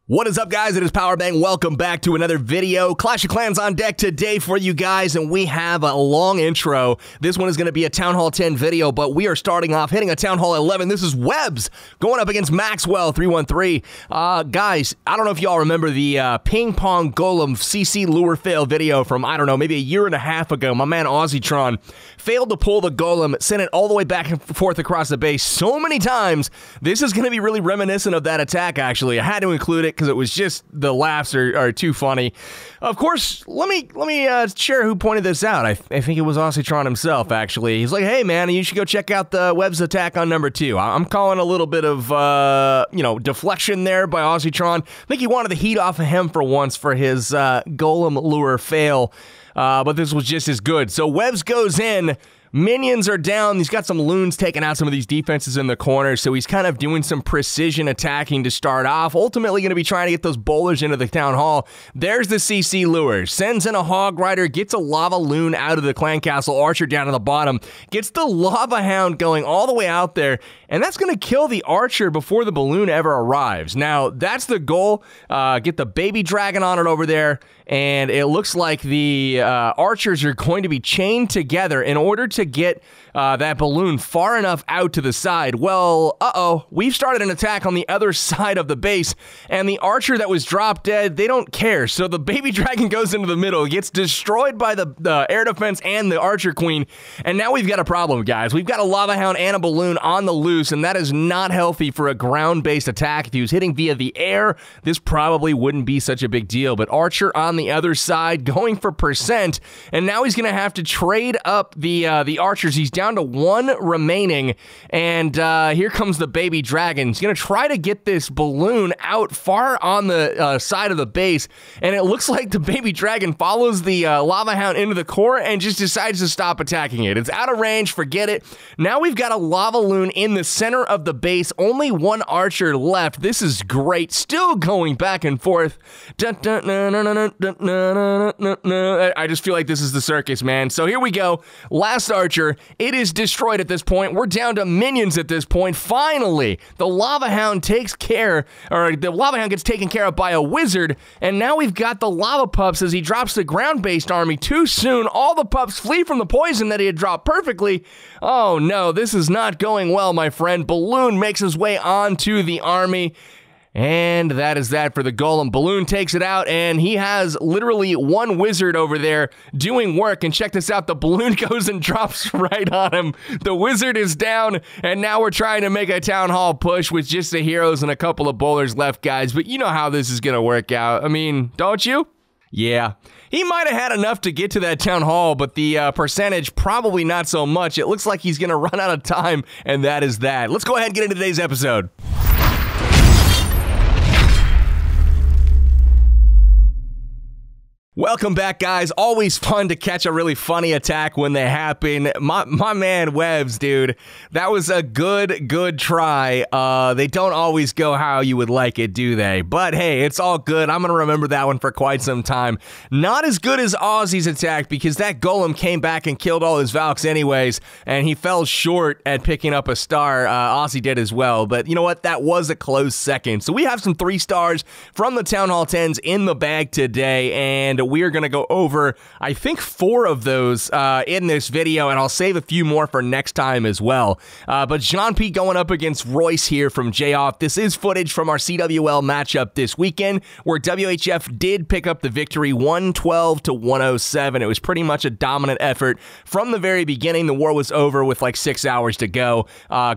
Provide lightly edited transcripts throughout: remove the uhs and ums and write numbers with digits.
What is up, guys? It is Powerbang. Welcome back to another video. Clash of Clans on deck today for you guys, and we have a long intro. This one is going to be a Town Hall 10 video, but we are starting off hitting a Town Hall 11. This is Webbs going up against Maxwell 313. Guys, I don't know if y'all remember the ping pong golem CC lure fail video from, I don't know, maybe a year and a half ago. My man Aussietron failed to pull the golem, sent it all the way back and forth across the base so many times. This is going to be really reminiscent of that attack, actually. I had to include it because it was just, the laughs are too funny. Of course, let me share who pointed this out. I think it was Aussietron himself, actually. He's like, hey man, you should go check out the Webbs attack on number 2. I'm calling a little bit of, deflection there by Aussietron. I think he wanted the heat off of him for once for his golem lure fail. But this was just as good. So Webbs goes in. Minions are down. He's got some loons taking out some of these defenses in the corner, so he's kind of doing some precision attacking to start off. Ultimately going to be trying to get those bowlers into the town hall. There's the CC lure. Sends in a hog rider, gets a lava loon out of the clan castle, archer down to the bottom, gets the lava hound going all the way out there, and that's going to kill the archer before the balloon ever arrives. Now, that's the goal. Get the baby dragon on it over there, and it looks like the archers are going to be chained together in order to get that balloon far enough out to the side. Well, we've started an attack on the other side of the base, and the archer that was dropped dead, they don't care. So the baby dragon goes into the middle, gets destroyed by the air defense and the archer queen, and now we've got a problem, guys. We've got a lava hound and a balloon on the loose, and that is not healthy for a ground-based attack. If he was hitting via the air, this probably wouldn't be such a big deal, but archer on the other side going for percent, and now he's going to have to trade up the archers. He's down to 1 remaining, and here comes the baby dragon. He's going to try to get this balloon out far on the side of the base, and it looks like the baby dragon follows the lava hound into the core and just decides to stop attacking it. It's out of range, forget it. Now we've got a lava loon in the center of the base, only 1 archer left. This is great, still going back and forth. I just feel like this is the circus, man. So here we go, last archer. It is destroyed at this point. We're down to minions at this point. Finally, the lava hound gets taken care of by a wizard, and now we've got the lava pups as he drops the ground-based army too soon. All the pups flee from the poison that he had dropped perfectly. Oh no, this is not going well, my friend. Balloon makes his way onto the army. And that is that for the golem. Balloon takes it out, and he has literally 1 wizard over there doing work. And check this out, the balloon goes and drops right on him. The wizard is down, and now we're trying to make a town hall push with just the heroes and a couple of bowlers left, guys. But you know how this is going to work out. I mean, don't you? Yeah. He might have had enough to get to that town hall, but the percentage, probably not so much. It looks like he's going to run out of time, and that is that. Let's go ahead and get into today's episode. Welcome back, guys. Always fun to catch a really funny attack when they happen. My man Webbs, dude, that was a good try. They don't always go how you would like it, do they? But hey, it's all good. I'm going to remember that one for quite some time. Not as good as Aussie's attack because that golem came back and killed all his Valks anyways, and he fell short at picking up a star. Aussie did as well, but you know what? That was a close second. So we have some 3 stars from the Town Hall 10s in the bag today, and we are going to go over, I think, 4 of those in this video, and I'll save a few more for next time as well. But Jean P going up against Royce here from J-Off. This is footage from our CWL matchup this weekend, where WHF did pick up the victory 112 to 107. It was pretty much a dominant effort from the very beginning. The war was over with like 6 hours to go.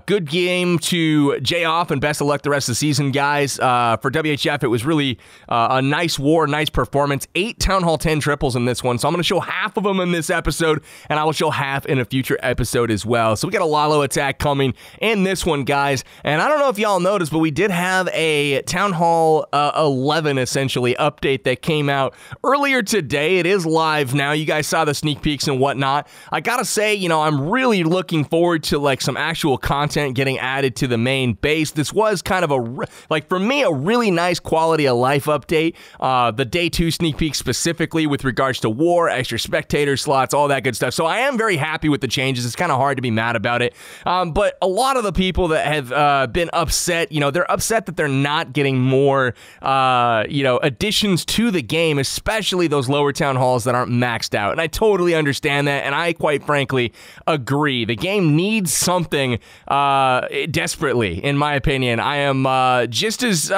Good game to J-Off, and best of luck the rest of the season, guys. For WHF, it was really a nice war, nice performance. 8 Town Hall 10 triples in this one, so I'm going to show half of them in this episode, and I will show half in a future episode as well. So we got a Lalo attack coming in this one, guys, and I don't know if y'all noticed, but we did have a Town Hall 11, essentially, update that came out earlier today. It is live now. You guys saw the sneak peeks and whatnot. I gotta say, you know, I'm really looking forward to, like, some actual content getting added to the main base. This was kind of a, like, for me, a really nice quality of life update. The day 2 sneak peek specifically specifically with regards to war, extra spectator slots, all that good stuff. So I am very happy with the changes. It's kind of hard to be mad about it. But a lot of the people that have been upset, they're upset that they're not getting more, additions to the game, especially those lower town halls that aren't maxed out. And I totally understand that, and I quite frankly agree. The game needs something desperately, in my opinion. I am just as,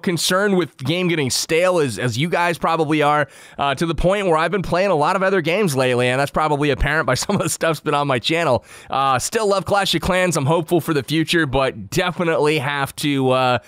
concerned with the game getting stale as you guys probably are, to the point where I've been playing a lot of other games lately, and that's probably apparent by some of the stuff's been on my channel. Still love Clash of Clans. I'm hopeful for the future, but definitely have to,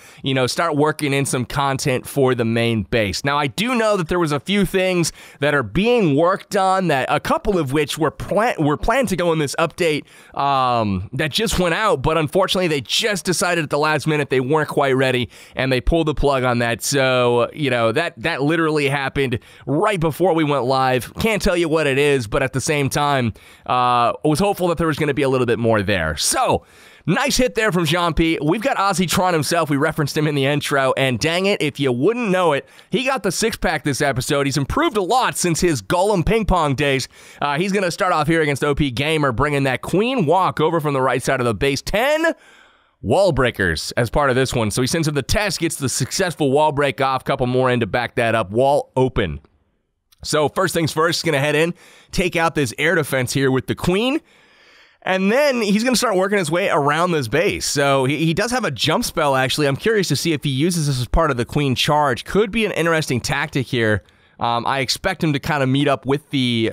start working in some content for the main base. Now, I do know that there was a few things that are being worked on, that a couple of which were planned to go in this update that just went out, but unfortunately, they just decided at the last minute they weren't quite ready, and they pulled the plug on that. So, that literally happened right before we went live. Can't tell you what it is, but at the same time, I was hopeful that there was going to be a little bit more there. So, nice hit there from Jean P. We've got Ozzytron himself. We referenced him in the intro, and dang it, if you wouldn't know it, he got the six-pack this episode. He's improved a lot since his Golem ping pong days. He's going to start off here against OP Gamer, bringing that Queen Walk over from the right side of the base. 10 wall breakers as part of this one. So he sends him the test, gets the successful wall break off, couple more in to back that up. Wall open. So first things first, he's going to head in, take out this air defense here with the Queen. And then he's going to start working his way around this base. So he does have a jump spell, actually. I'm curious to see if he uses this as part of the Queen charge. Could be an interesting tactic here. I expect him to kind of meet up with the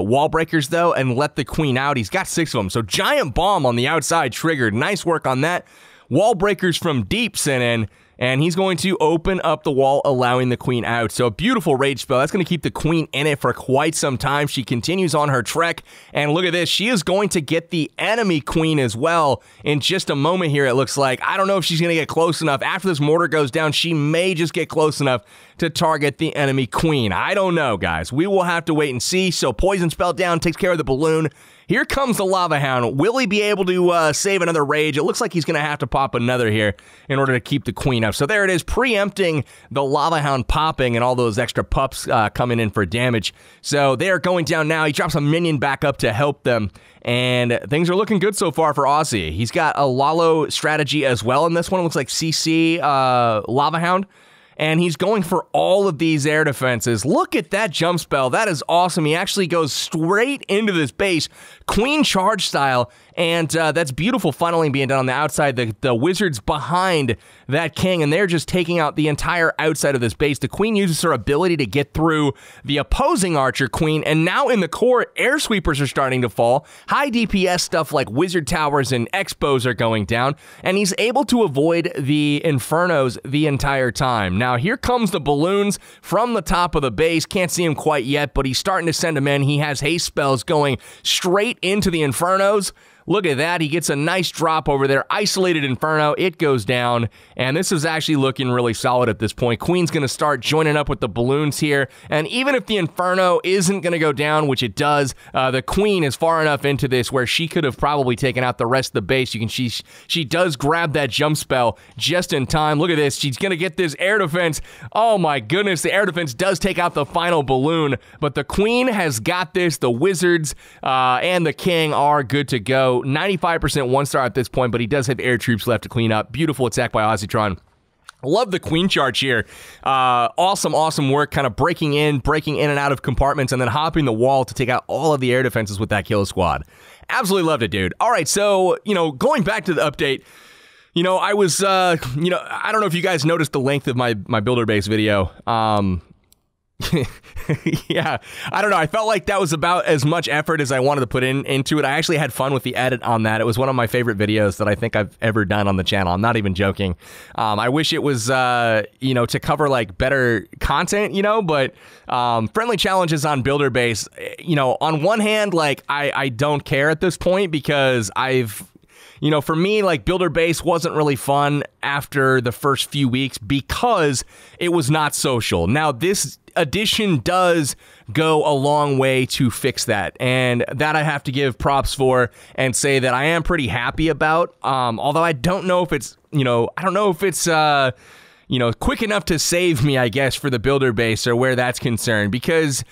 wall breakers, though, and let the Queen out. He's got 6 of them. So giant bomb on the outside triggered. Nice work on that. Wall breakers from deep sent in. And he's going to open up the wall, allowing the Queen out. So a beautiful rage spell. That's going to keep the Queen in it for quite some time. She continues on her trek. And look at this. She is going to get the enemy Queen as well in just a moment here, it looks like. I don't know if she's going to get close enough. After this mortar goes down, she may just get close enough to target the enemy Queen. I don't know, guys. We will have to wait and see. So poison spell down, takes care of the balloon. Here comes the Lava Hound. Will he be able to save another rage? It looks like he's going to have to pop another here in order to keep the Queen up. So there it is, preempting the Lava Hound popping and all those extra pups coming in for damage. So they are going down now. He drops a minion back up to help them. And things are looking good so far for Aussie. He's got a Lalo strategy as well in this one. It looks like CC Lava Hound. And he's going for all of these air defenses. Look at that jump spell. That is awesome. He actually goes straight into this base, Queen charge style, and that's beautiful funneling being done on the outside. The wizard's behind that king, and they're just taking out the entire outside of this base. The Queen uses her ability to get through the opposing archer Queen, and now in the core, air sweepers are starting to fall. High DPS stuff like wizard towers and expos are going down, and he's able to avoid the infernos the entire time. Now, here comes the balloons from the top of the base. Can't see him quite yet, but he's starting to send them in. He has haste spells going straight into the infernos. Look at that. He gets a nice drop over there. Isolated Inferno. It goes down. And this is actually looking really solid at this point. Queen's going to start joining up with the balloons here. And even if the Inferno isn't going to go down, which it does, the Queen is far enough into this where she could have probably taken out the rest of the base. You can she does grab that jump spell just in time. Look at this. She's going to get this air defense. Oh my goodness. The air defense does take out the final balloon. But the Queen has got this. The Wizards and the King are good to go. 95% 1-star at this point, but he does have air troops left to clean up. Beautiful attack by Ozzytron. Love the Queen charge here. Awesome work, kind of breaking in and out of compartments and then hopping the wall to take out all of the air defenses with that kill squad. Absolutely loved it, dude. All right, so, going back to the update, I was, I don't know if you guys noticed the length of my builder base video. Yeah, I don't know. I felt like that was about as much effort as I wanted to put into it. I actually had fun with the edit on that. It was one of my favorite videos that I think I've ever done on the channel. I'm not even joking. I wish it was, to cover like better content, but friendly challenges on builder base, on one hand, like I don't care at this point because for me, like, builder base wasn't really fun after the first few weeks because it was not social. Now, this edition does go a long way to fix that, and that I have to give props for and say that I am pretty happy about. Although I don't know if it's, quick enough to save me, I guess, for the builder base or where that's concerned. Because,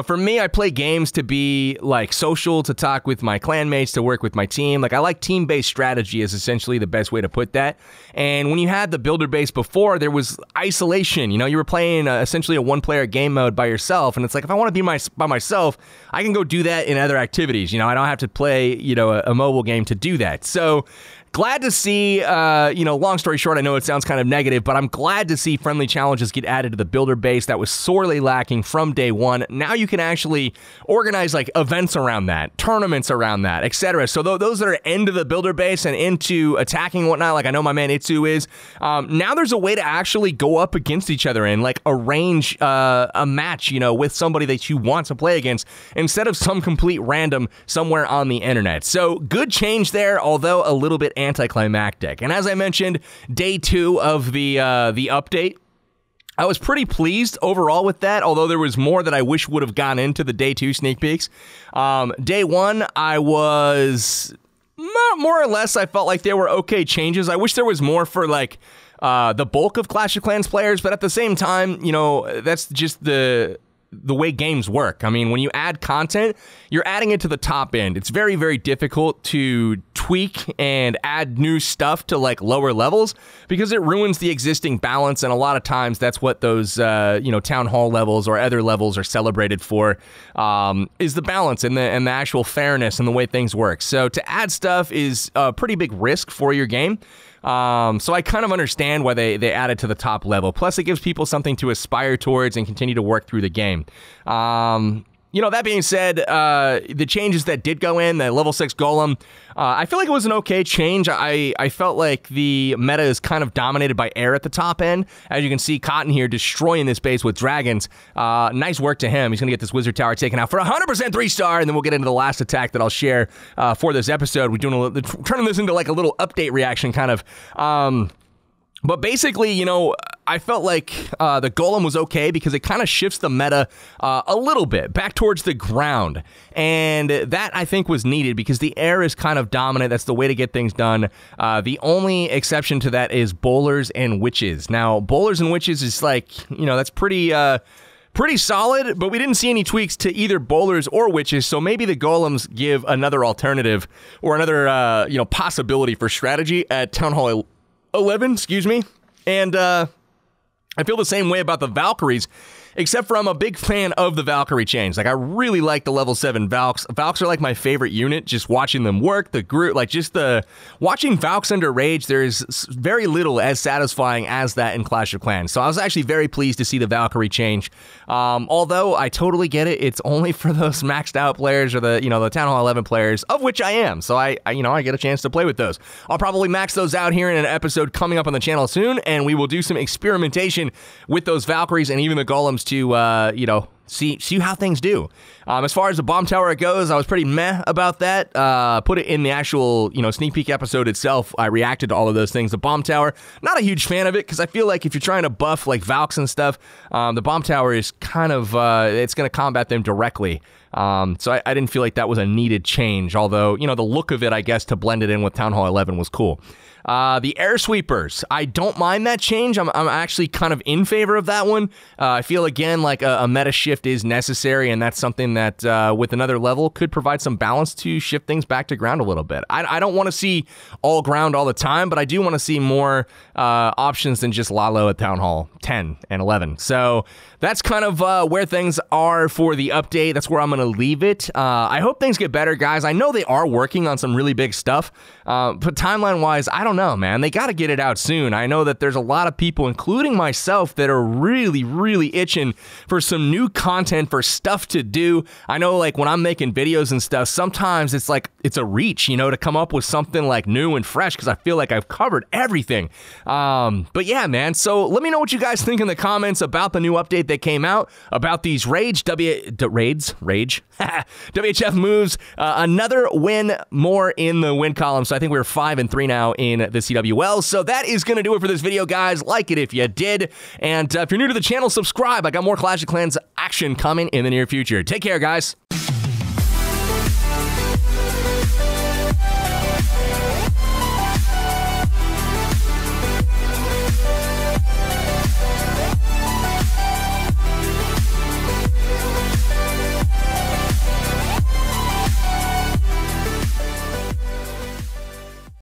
for me, I play games to be, like, social, to talk with my clanmates, to work with my team. Like, I like team-based strategy is essentially the best way to put that. And when you had the builder base before, there was isolation. You were playing essentially a one-player game mode by yourself. And it's like, if I want to be by myself, I can go do that in other activities. I don't have to play, a mobile game to do that. So, glad to see, long story short, I know it sounds kind of negative, but I'm glad to see friendly challenges get added to the builder base. That was sorely lacking from day one. Now you can actually organize like events around that, tournaments around that, etc. So those that are into the builder base and into attacking and whatnot, like I know my man Itsu is, now there's a way to actually go up against each other and like arrange a match, with somebody that you want to play against instead of some complete random somewhere on the internet. So good change there, although a little bit anticlimactic. And as I mentioned, day 2 of the update, I was pretty pleased overall with that, although there was more that I wish would have gone into the day 2 sneak peeks. Day 1, I was more or less, I felt like there were okay changes. I wish there was more for like the bulk of Clash of Clans players, but at the same time, that's just the way games work. I mean, when you add content, you're adding it to the top end. It's very, very difficult to tweak and add new stuff to like lower levels because it ruins the existing balance. And a lot of times that's what those, town hall levels or other levels are celebrated for, is the balance and the actual fairness and the way things work. So to add stuff is a pretty big risk for your game. So I kind of understand why they added to the top level. Plus, it gives people something to aspire towards and continue to work through the game. That being said, the changes that did go in, the level 6 golem, I feel like it was an okay change. I felt like the meta is kind of dominated by air at the top end. As you can see, Cotton here destroying this base with dragons. Nice work to him. He's going to get this wizard tower taken out for 100% 3-star, and then we'll get into the last attack that I'll share for this episode. We're doing turning this into like a little update reaction kind of. But basically, I felt like the golem was okay because it kind of shifts the meta a little bit back towards the ground. And that, I think, was needed because the air is kind of dominant. That's the way to get things done. The only exception to that is bowlers and witches. Now, bowlers and witches is like, that's pretty solid, but we didn't see any tweaks to either bowlers or witches, so maybe the golems give another alternative or another, possibility for strategy at Town Hall 11, excuse me. And I feel the same way about the Valkyries, except for I'm a big fan of the Valkyrie change. Like, I really like the level 7 Valks. Valks are like my favorite unit, just watching them work, the group, like just watching Valks under rage, there's very little as satisfying as that in Clash of Clans. So I was actually very pleased to see the Valkyrie change. Although I totally get it, it's only for those maxed out players or the Town Hall 11 players, of which I am. So I get a chance to play with those. I'll probably max those out here in an episode coming up on the channel soon, and we will do some experimentation with those Valkyries and even the golems to, see how things do. As far as the bomb tower goes, I was pretty meh about that. Put it in the actual, sneak peek episode itself. I reacted to all of those things. The bomb tower, not a huge fan of it because I feel like if you're trying to buff like Valks and stuff, the bomb tower is kind of, it's going to combat them directly. So I didn't feel like that was a needed change, although, the look of it, I guess, to blend it in with Town Hall 11 was cool. The air sweepers, I don't mind that change. I'm actually kind of in favor of that one. I feel, again, like a meta shift is necessary, and that's something that, with another level, could provide some balance to shift things back to ground a little bit. I don't want to see all ground all the time, but I do want to see more options than just Lalo at Town Hall 10 and 11. So that's kind of where things are for the update. That's where I'm going to leave it. I hope things get better, guys. I know they are working on some really big stuff, but timeline-wise, I don't know, man. They got to get it out soon. I know that there's a lot of people, including myself, that are really, really itching for some new content, for stuff to do. I know, like, when I'm making videos and stuff, sometimes it's like, it's a reach, to come up with something, like, new and fresh, because I feel like I've covered everything. But yeah, man, so let me know what you guys think in the comments about the new update that came out, about these WHF moves, another win more in the win column, so I think we're 5-3 now in the CWL. So that is going to do it for this video, guys. Like it if you did, and if you're new to the channel, subscribe. I got more Clash of Clans action coming in the near future. Take care, guys.